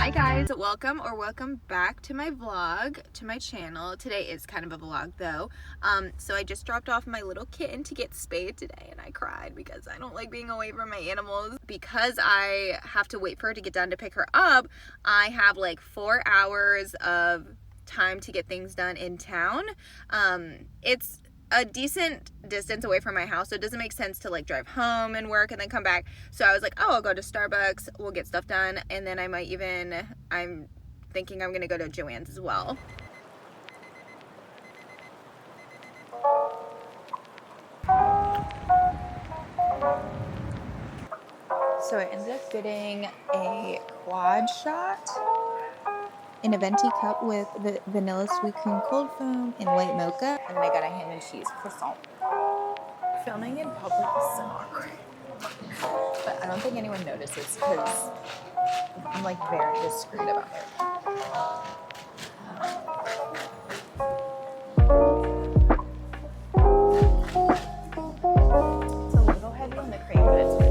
Hi guys, welcome back to my vlog, to my channel. Today is kind of a vlog though. So I just dropped off my little kitten to get spayed today and I cried because I don't like being away from my animals. Because I have to wait for her to get done to pick her up, I have like 4 hours of time to get things done in town. It's a decent distance away from my house, so it doesn't make sense to like drive home and work and then come back. So I was like, oh, I'll go to Starbucks, we'll get stuff done, and then I'm thinking I'm gonna go to Joann's as well. So I ended up getting a quad shot in a venti cup with the vanilla sweet cream cold foam and white mocha, and then I got a ham and cheese croissant. Filming in public is so awkward, but I don't think anyone notices because I'm like very discreet about it. It's a little heavy on the cream, but it's good.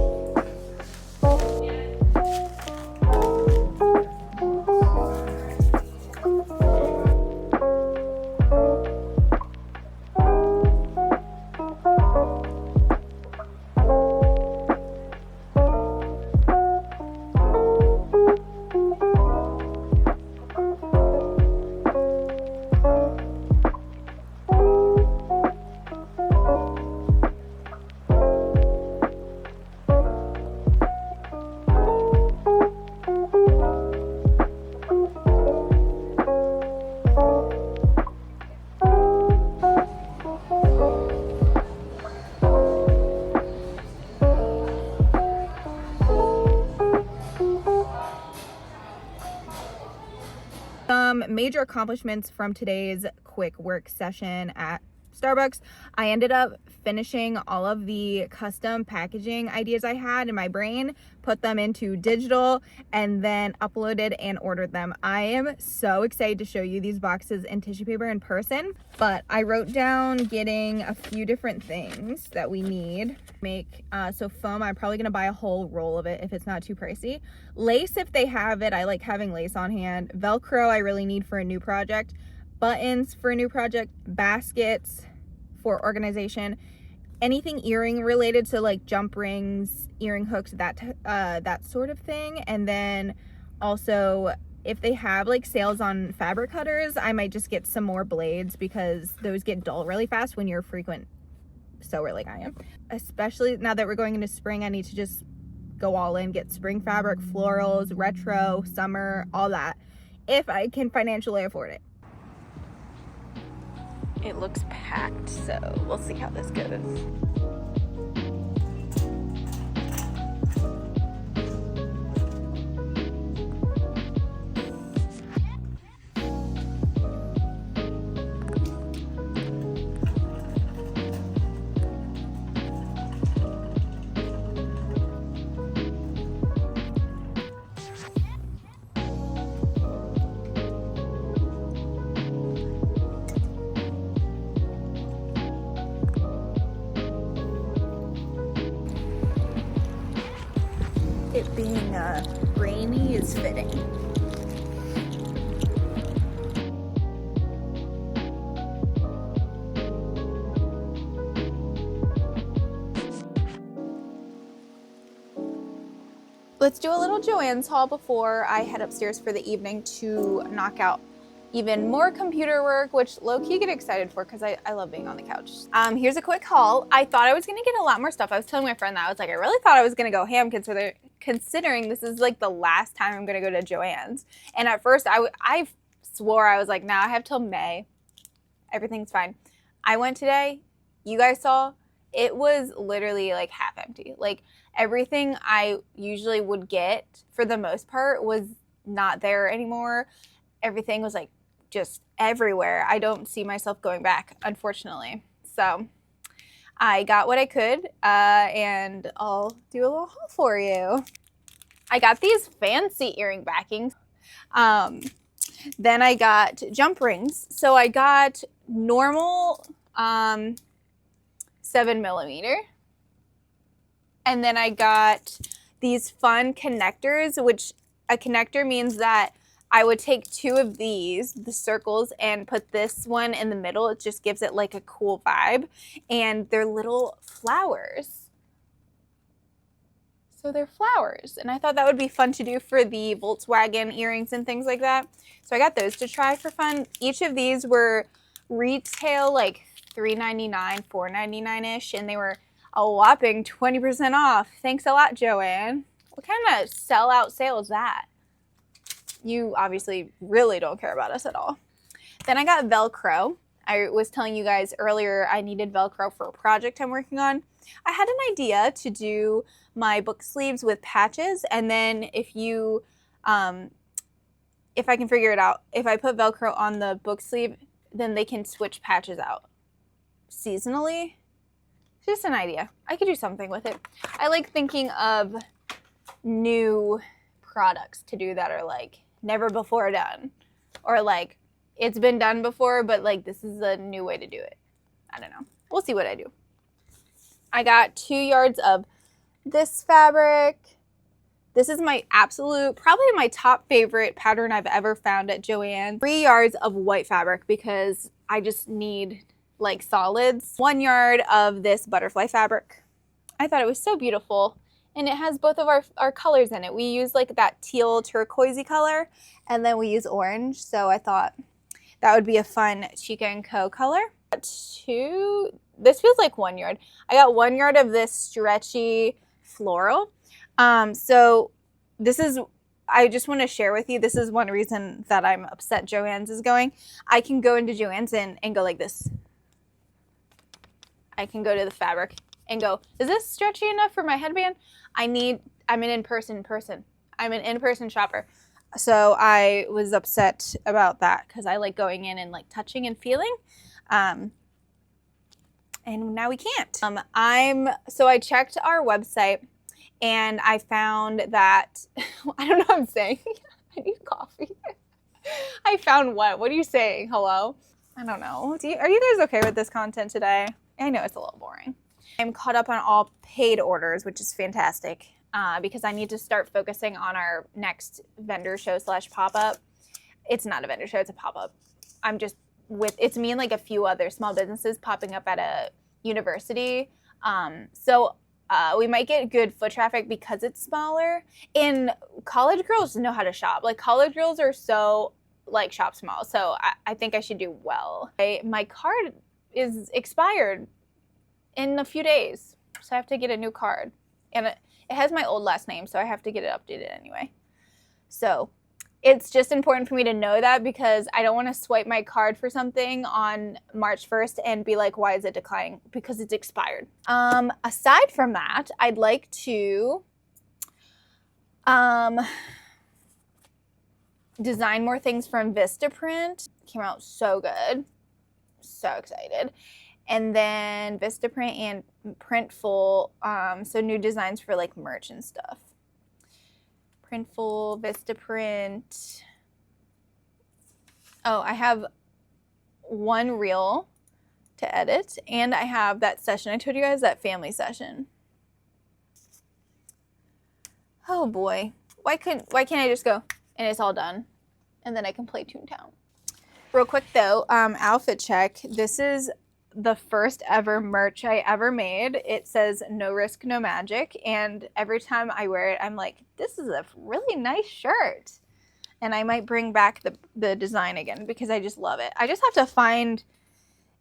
Some major accomplishments from today's quick work session at Starbucks. I ended up finishing all of the custom packaging ideas I had in my brain, put them into digital, and then uploaded and ordered them. I am so excited to show you these boxes in tissue paper in person, but I wrote down getting a few different things that we need. So foam, I'm probably gonna buy a whole roll of it if it's not too pricey. Lace, if they have it, I like having lace on hand. Velcro, I really need for a new project. Buttons for a new project, baskets for organization, anything earring related, so like jump rings, earring hooks, that sort of thing. And then also if they have like sales on fabric cutters, I might just get some more blades because those get dull really fast when you're a frequent sewer like I am. Especially now that we're going into spring, I need to just go all in, get spring fabric, florals, retro, summer, all that, if I can financially afford it. It looks packed, so we'll see how this goes. It being rainy is fitting. Let's do a little Joann's haul before I head upstairs for the evening to knock out even more computer work, which low-key get excited for because I love being on the couch. Here's a quick haul. I thought I was gonna get a lot more stuff. I was telling my friend that. I was like, I really thought I was gonna go ham considering this is like the last time I'm gonna go to Joann's. And at first I swore, I was like, nah, I have till May. Everything's fine. I went today, you guys saw, it was literally like half empty. Like everything I usually would get for the most part was not there anymore. Everything was like just everywhere. I don't see myself going back, unfortunately. So I got what I could, and I'll do a little haul for you. I got these fancy earring backings. Then I got jump rings. So I got normal 7mm. And then I got these fun connectors, which A connector means that I would take 2 of these, the circles, and put this one in the middle. It just gives it like a cool vibe. And they're little flowers. So they're flowers. And I thought that would be fun to do for the Volkswagen earrings and things like that. So I got those to try for fun. Each of these were retail like $3.99, $4.99-ish, and they were a whopping 20% off. Thanks a lot, Joanne. What kind of sellout sale is that? You obviously really don't care about us at all. Then I got Velcro. I was telling you guys earlier I needed Velcro for a project I'm working on. I had an idea to do my book sleeves with patches, and then if I can figure it out, if I put Velcro on the book sleeve, then they can switch patches out seasonally. Just an idea. I could do something with it. I like thinking of new products to do that are like never before done, or like it's been done before, but like this is a new way to do it. I don't know. We'll see what I do. I got 2 yards of this fabric. This is my absolute, probably my top favorite pattern I've ever found at Joann. 3 yards of white fabric because I just need like solids. 1 yard of this butterfly fabric. I thought it was so beautiful. And it has both of our colors in it. We use like that teal turquoisey color, and then we use orange. So I thought that would be a fun Chica & Co color. 2, this feels like 1 yard. I got 1 yard of this stretchy floral. So this is, I just want to share with you, this is one reason that I'm upset Joann's is going. I can go into Joann's and go like this. I can go to the fabric and go, is this stretchy enough for my headband? I'm an in-person person. I'm an in-person shopper. So I was upset about that because I like going in and like touching and feeling. And now we can't. So I checked our website and I found that, I don't know what I'm saying. I need coffee. I found what? What are you saying? Hello? I don't know. Are you guys okay with this content today? I know it's a little boring. I'm caught up on all paid orders, which is fantastic because I need to start focusing on our next vendor show / pop-up. It's not a vendor show, it's a pop-up. It's me and like a few other small businesses popping up at a university. So we might get good foot traffic because it's smaller. And college girls know how to shop. Like college girls are so like shop small. So I think I should do well. My card is expired in a few days, so I have to get a new card, and it has my old last name, so I have to get it updated anyway. So it's just important for me to know that because I don't want to swipe my card for something on March 1st and be like, why is it declining? Because it's expired. Aside from that, I'd like to design more things from Vistaprint. Came out so good. So excited. And then Vistaprint and Printful, so new designs for like merch and stuff. Printful, Vistaprint. Oh, I have 1 reel to edit, and I have that session I told you guys, that family session. Oh boy, why can't I just go and it's all done, and then I can play Toontown. Real quick though, outfit check. This is the first ever merch I ever made. It says no risk, no magic. And every time I wear it, I'm like, this is a really nice shirt. And I might bring back the design again because I just love it. I just have to find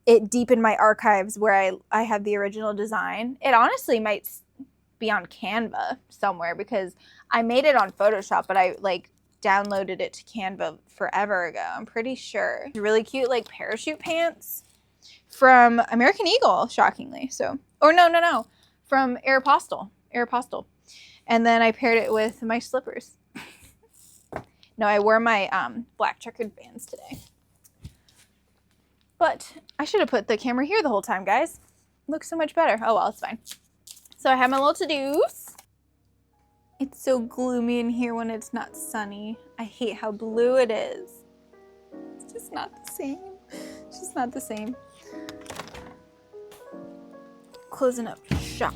it deep in my archives where I have the original design. It honestly might be on Canva somewhere because I made it on Photoshop, but I like downloaded it to Canva forever ago. I'm pretty sure. Really cute like parachute pants from American Eagle, shockingly. So, or no, from Aeropostale. And then I paired it with my slippers. No, I wore my black checkered Vans today. But I should have put the camera here the whole time, guys. Looks so much better. Oh well, it's fine. So I have my little to-dos. It's so gloomy in here when it's not sunny. I hate how blue it is. It's just not the same. It's just not the same. Closing up shop.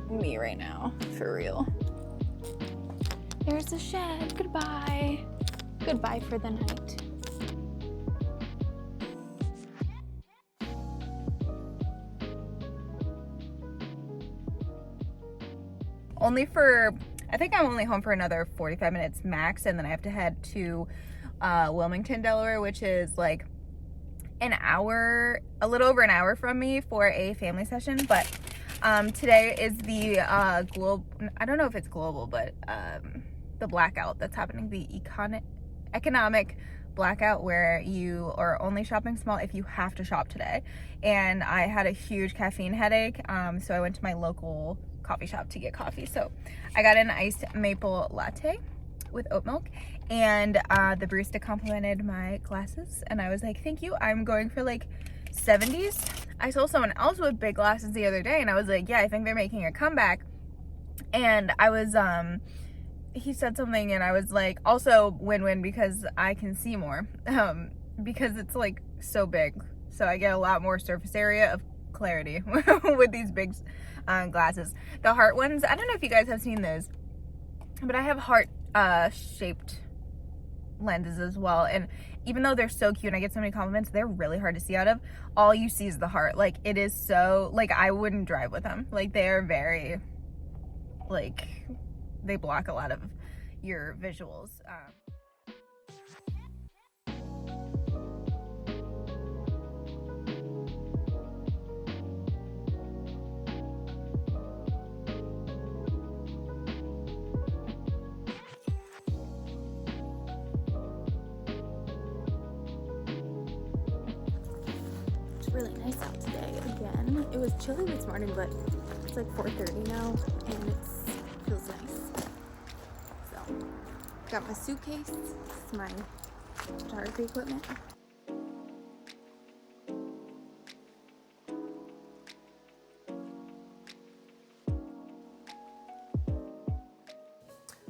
Me right now, for real. There's the shed. Goodbye. Goodbye for the night. I think I'm only home for another 45 minutes max, and then I have to head to Wilmington, Delaware, which is like an hour, a little over an hour from me for a family session. But today is the global, I don't know if it's global, but the blackout that's happening, the economic blackout, where you are only shopping small if you have to shop today. And I had a huge caffeine headache, so I went to my local coffee shop to get coffee. So I got an iced maple latte with oat milk, and the barista complimented my glasses, and I was like, thank you, I'm going for like 70s. I saw someone else with big glasses the other day, and I was like, yeah, I think they're making a comeback. And I was he said something, and I was like, also win-win because I can see more, because it's like so big, so I get a lot more surface area of clarity with these big glasses. The heart ones, I don't know if you guys have seen those, but I have heart shaped lenses as well, and even though they're so cute and I get so many compliments, they're really hard to see out of. All you see is the heart. Like, it is so, like, I wouldn't drive with them. Like, they are very, like, they block a lot of your visuals. It's really nice out today again. It was chilly this morning, but it's like 4:30 now, and it feels nice. So, got my suitcase, my photography equipment.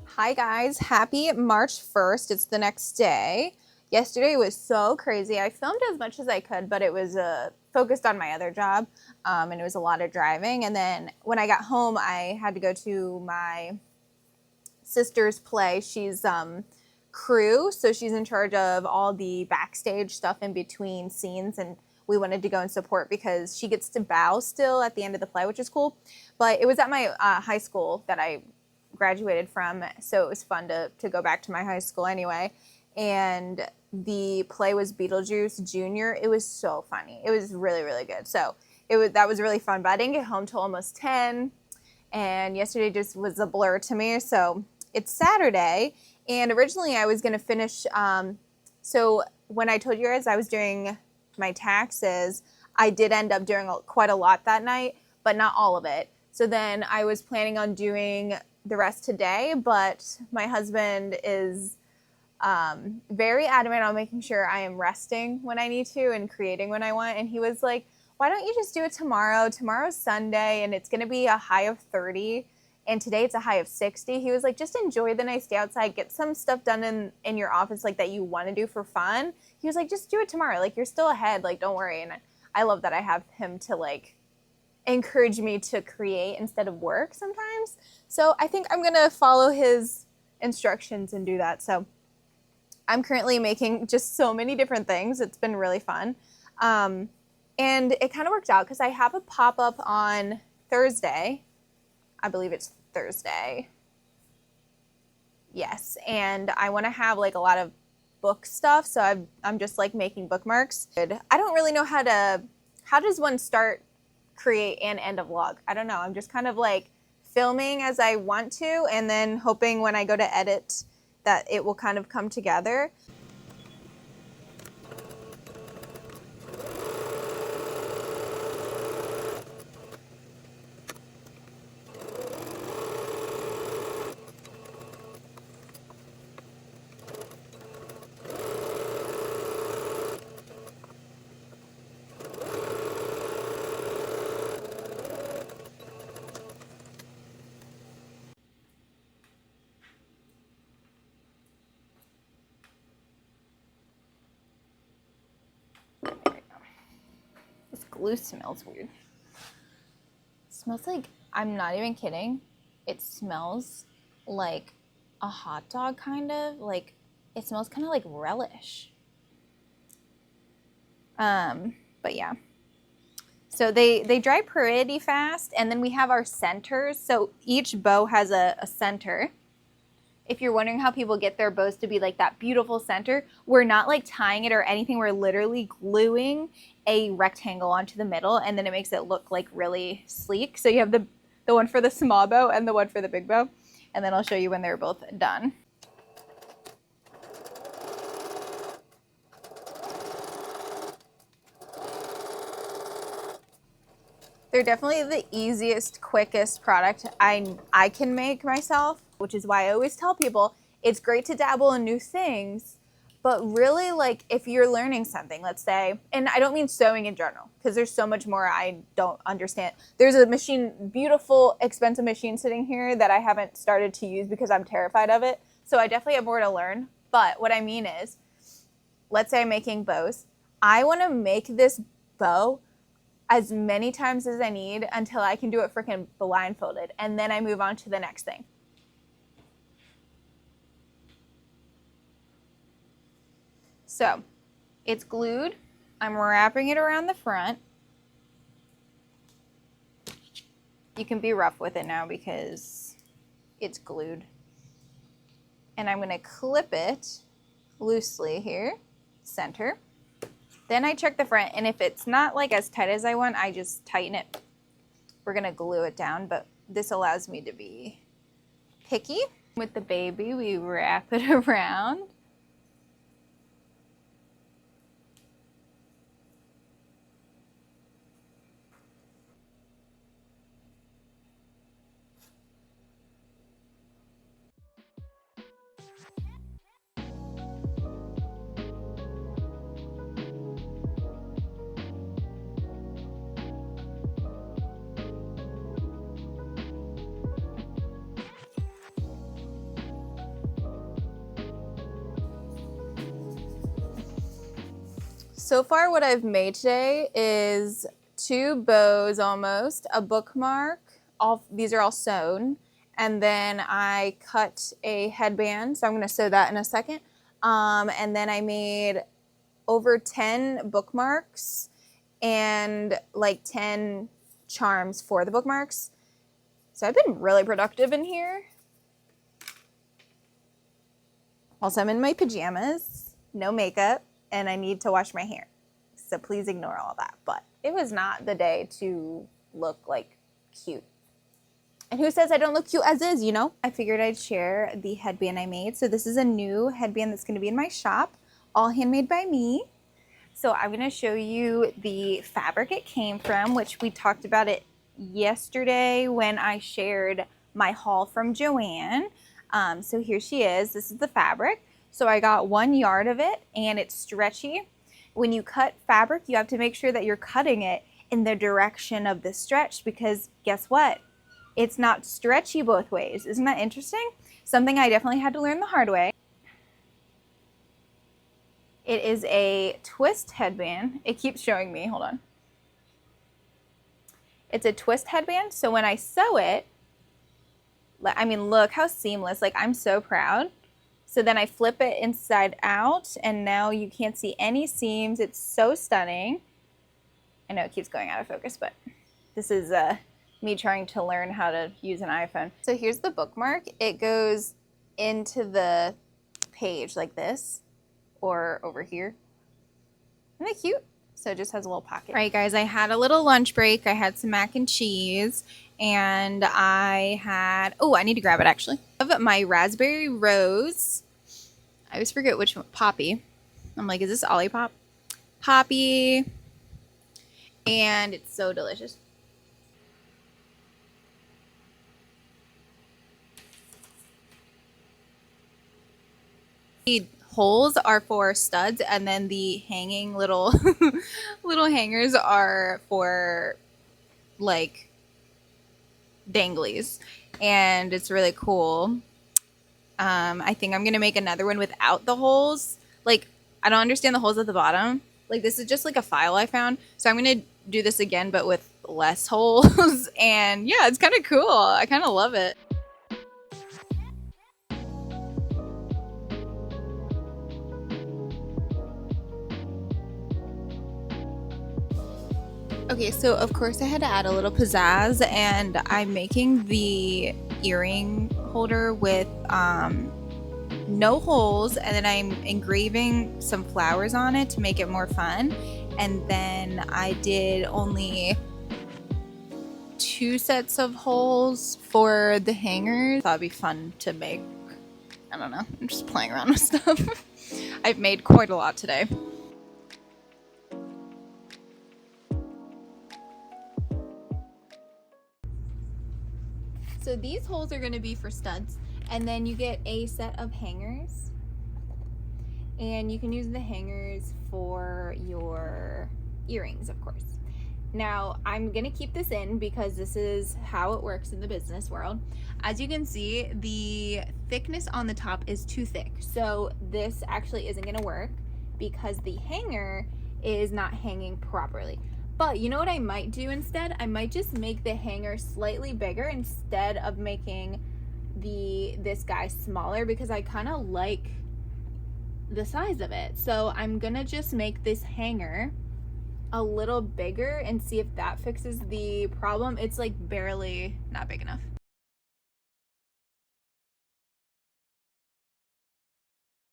Hi guys, happy March 1st. It's the next day. Yesterday was so crazy. I filmed as much as I could, but it was focused on my other job, and it was a lot of driving. And then when I got home, I had to go to my sister's play. She's crew, so she's in charge of all the backstage stuff in between scenes, and we wanted to go and support because she gets to bow still at the end of the play, which is cool. But it was at my high school that I graduated from, so it was fun to go back to my high school anyway. And the play was Beetlejuice Junior. It was so funny. It was really, really good. So that was really fun. But I didn't get home till almost 10, and yesterday just was a blur to me. So it's Saturday, and originally I was going to finish. So when I told you guys I was doing my taxes, I did end up doing quite a lot that night, but not all of it. So then I was planning on doing the rest today, but my husband is very adamant on making sure I am resting when I need to and creating when I want. And he was like, why don't you just do it tomorrow? Tomorrow's Sunday, and it's going to be a high of 30. And today it's a high of 60. He was like, just enjoy the nice day outside. Get some stuff done in your office, like, that you want to do for fun. He was like, just do it tomorrow. Like, you're still ahead. Like, don't worry. And I love that I have him to, like, encourage me to create instead of work sometimes. So I think I'm going to follow his instructions and do that. So I'm currently making just so many different things. It's been really fun. And it kind of worked out because I have a pop-up on Thursday. I believe it's Thursday. Yes. And I want to have like a lot of book stuff. So I'm just like making bookmarks. I don't really know how does one start, create, and end a vlog? I don't know. I'm just kind of like filming as I want to, and then hoping when I go to edit that it will kind of come together. This glue smells weird. It smells like, I'm not even kidding, it smells like a hot dog kind of. Like, it smells kind of like relish. But yeah. So they dry pretty fast, and then we have our centers. So each bow has a center. If you're wondering how people get their bows to be like that beautiful center, we're not like tying it or anything. We're literally gluing a rectangle onto the middle, and then it makes it look like really sleek. So you have the one for the small bow and the one for the big bow. And then I'll show you when they're both done. They're definitely the easiest, quickest product I can make myself, which is why I always tell people it's great to dabble in new things, but really, like, if you're learning something, let's say, and I don't mean sewing in general, because there's so much more I don't understand. There's a machine, beautiful, expensive machine sitting here that I haven't started to use because I'm terrified of it. So I definitely have more to learn. But what I mean is, let's say I'm making bows. I want to make this bow as many times as I need until I can do it freaking blindfolded, and then I move on to the next thing. So it's glued. I'm wrapping it around the front. You can be rough with it now because it's glued. And I'm going to clip it loosely here, center. Then I check the front, and if it's not like as tight as I want, I just tighten it. We're gonna glue it down, but this allows me to be picky. With the baby, we wrap it around. So far what I've made today is 2 bows almost, a bookmark, these are all sewn, and then I cut a headband, so I'm going to sew that in a second, and then I made over 10 bookmarks and like 10 charms for the bookmarks. So I've been really productive in here. Also, I'm in my pajamas, no makeup, and I need to wash my hair. So please ignore all that. But it was not the day to look like cute. And who says I don't look cute as is, you know? I figured I'd share the headband I made. So this is a new headband that's going to be in my shop, all handmade by me. So I'm going to show you the fabric it came from, which we talked about it yesterday when I shared my haul from Joanne. So here she is. This is the fabric. So I got 1 yard of it, and it's stretchy. When you cut fabric, you have to make sure that you're cutting it in the direction of the stretch, because guess what? It's not stretchy both ways. Isn't that interesting? Something I definitely had to learn the hard way. It is a twist headband. It keeps showing me, hold on. It's a twist headband, so when I sew it, I mean, look how seamless, like I'm so proud. So then I flip it inside out, and now you can't see any seams. It's so stunning. I know it keeps going out of focus, but this is me trying to learn how to use an iPhone. So here's the bookmark. It goes into the page like this, or over here. Isn't that cute? So it just has a little pocket. All right, guys, I had a little lunch break. I had some mac and cheese, and I had, oh, I need to grab it actually. Of my raspberry rose. I always forget which one, Poppy. I'm like, is this Olipop? Poppy. And it's so delicious. The holes are for studs, and then the hanging little little hangers are for like danglies, and it's really cool. I think I'm gonna make another one without the holes. Like, I don't understand the holes at the bottom. Like, this is just like a file I found, so I'm gonna do this again but with less holes. And yeah, it's kind of cool. I kind of love it. Okay, so of course I had to add a little pizzazz, and I'm making the earring holder with no holes, and then I'm engraving some flowers on it to make it more fun. And then I did only 2 sets of holes for the hangers. Thought it'd be fun to make. I don't know, I'm just playing around with stuff. I've made quite a lot today. So these holes are going to be for studs, and then you get a set of hangers, and you can use the hangers for your earrings, of course. Now I'm gonna keep this in because this is how it works in the business world. As you can see, the thickness on the top is too thick, so this actually isn't gonna work because the hanger is not hanging properly. But you know what I might do instead? I might just make the hanger slightly bigger instead of making this guy smaller, because I kind of like the size of it. So I'm gonna just make this hanger a little bigger and see if that fixes the problem. It's like barely not big enough.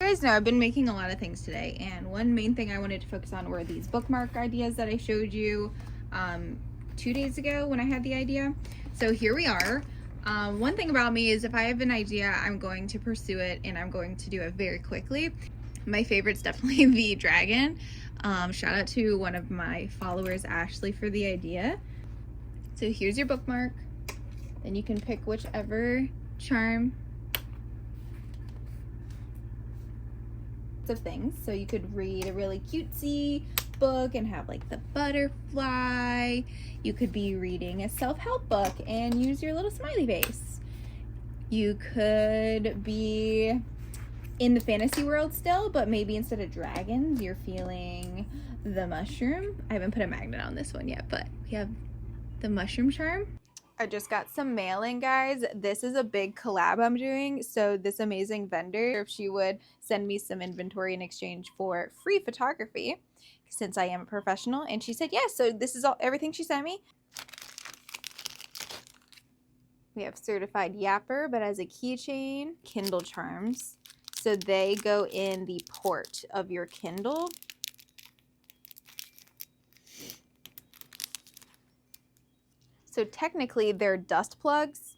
You guys know I've been making a lot of things today, and one main thing I wanted to focus on were these bookmark ideas that I showed you 2 days ago when I had the idea. So here we are. One thing about me is if I have an idea, I'm going to pursue it, and I'm going to do it very quickly. My favorite's definitely the dragon. Shout out to one of my followers, Ashley, for the idea. So here's your bookmark. Then you can pick whichever charm of things. So you could read a really cutesy book and have like the butterfly. You could be reading a self-help book and use your little smiley face. You could be in the fantasy world still, but maybe instead of dragons, you're feeling the mushroom. I haven't put a magnet on this one yet, but we have the mushroom charm. I just got some mail in, guys. This is a big collab I'm doing. So this amazing vendor, if she would send me some inventory in exchange for free photography, since I am a professional, and she said yes. So this is everything she sent me. We have certified yapper, but as a keychain, Kindle charms. So they go in the port of your Kindle. So technically they're dust plugs,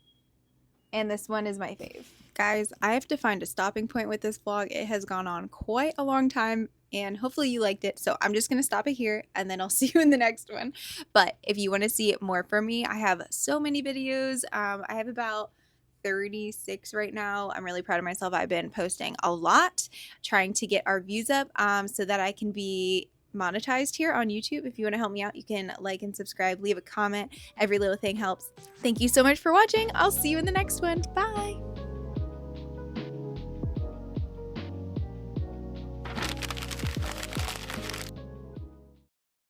and this one is my fave. Guys, I have to find a stopping point with this vlog. It has gone on quite a long time, and hopefully you liked it. So I'm just going to stop it here, and then I'll see you in the next one. But if you want to see more from me, I have so many videos. I have about 36 right now. I'm really proud of myself. I've been posting a lot, trying to get our views up so that I can be monetized here on YouTube. If you want to help me out, you can like and subscribe, leave a comment. Every little thing helps. Thank you so much for watching. I'll see you in the next one. Bye.